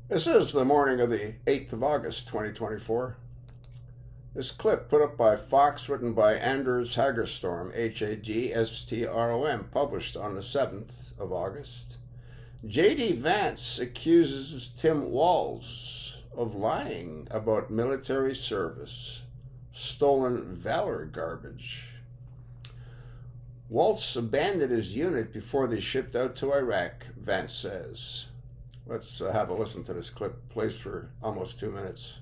This is the morning of the 8th of August, 2024. This clip put up by Fox, written by Anders Hagerstorm, Hagstrom, published on the 7th of August. J.D. Vance accuses Tim Walz of lying about military service. Stolen Valor garbage. Walz abandoned his unit before they shipped out to Iraq, Vance says. Let's have a listen to this clip, plays for almost 2 minutes.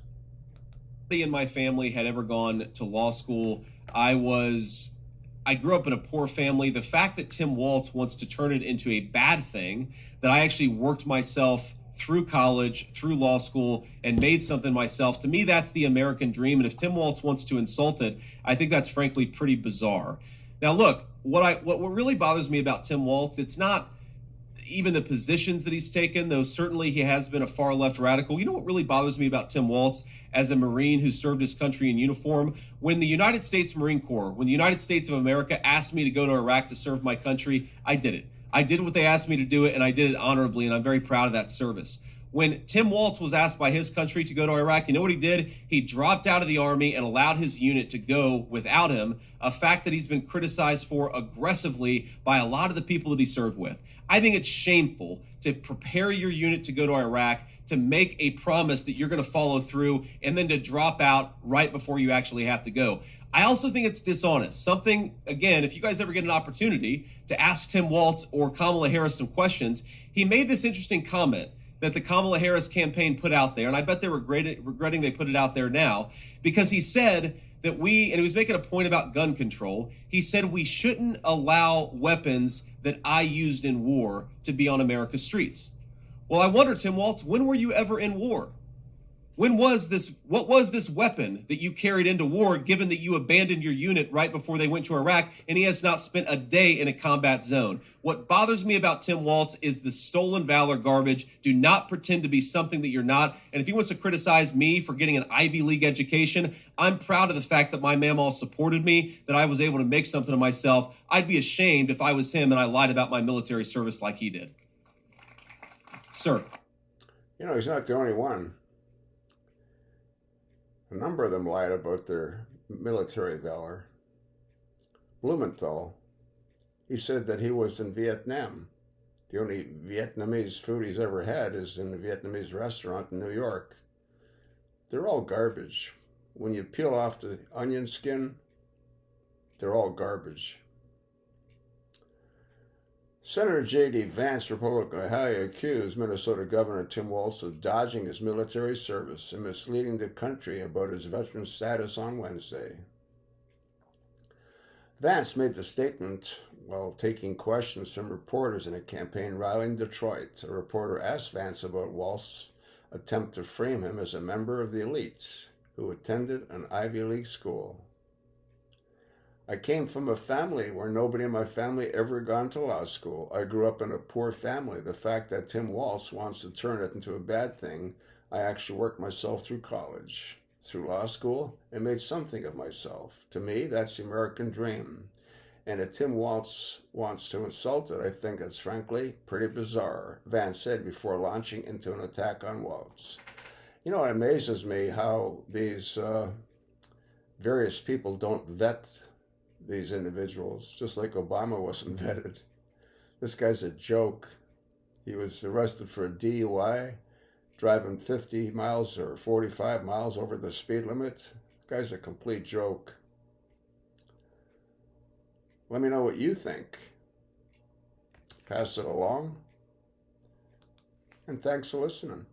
In my family had ever gone to law school. I grew up in a poor family. The fact that Tim Walz wants to turn it into a bad thing, that I actually worked myself through college, through law school, and made something myself, to me, that's the American dream. And if Tim Walz wants to insult it, I think that's frankly pretty bizarre. Now, look, what really bothers me about Tim Walz, it's not even the positions that he's taken, though certainly he has been a far left radical. You know what really bothers me about Tim Walz as a Marine who served his country in uniform? When the United States Marine Corps, when the United States of America asked me to go to Iraq to serve my country, I did it. I did what they asked me to do it, and I did it honorably, and I'm very proud of that service. When Tim Walz was asked by his country to go to Iraq, you know what he did? He dropped out of the Army and allowed his unit to go without him, a fact that he's been criticized for aggressively by a lot of the people that he served with. I think it's shameful to prepare your unit to go to Iraq, to make a promise that you're going to follow through, and then to drop out right before you actually have to go. I also think it's dishonest. Something, again, if you guys ever get an opportunity to ask Tim Walz or Kamala Harris some questions, he made this interesting comment that the Kamala Harris campaign put out there, and I bet they're regretting they put it out there now, because he said that and he was making a point about gun control. He said we shouldn't allow weapons that I used in war to be on America's streets. Well, I wonder, Tim Walz, when were you ever in war? What was this weapon that you carried into war, given that you abandoned your unit right before they went to Iraq, and he has not spent a day in a combat zone? What bothers me about Tim Walz is the stolen valor garbage. Do not pretend to be something that you're not. And if he wants to criticize me for getting an Ivy League education, I'm proud of the fact that my mamaw supported me, that I was able to make something of myself. I'd be ashamed if I was him and I lied about my military service like he did. Sir. You know, he's not the only one. A number of them lied about their military valor. Blumenthal, he said that he was in Vietnam. The only Vietnamese food he's ever had is in a Vietnamese restaurant in New York. They're all garbage. When you peel off the onion skin, they're all garbage. Senator J.D. Vance, Republican Ohio, accused Minnesota Governor Tim Walz of dodging his military service and misleading the country about his veteran status on Wednesday. Vance made the statement while taking questions from reporters in a campaign rally in Detroit. A reporter asked Vance about Walz's attempt to frame him as a member of the elites who attended an Ivy League school. I came from a family where nobody in my family ever gone to law school. I grew up in a poor family. The fact that Tim Walz wants to turn it into a bad thing, I actually worked myself through college, through law school, and made something of myself. To me, that's the American dream. And if Tim Walz wants to insult it, I think it's frankly pretty bizarre, Vance said before launching into an attack on Walz. You know, it amazes me how these various people don't vet these individuals, just like Obama wasn't vetted. This guy's a joke. He was arrested for a DUI, driving 50 miles or 45 miles over the speed limit. This guy's a complete joke. Let me know what you think. Pass it along. And thanks for listening.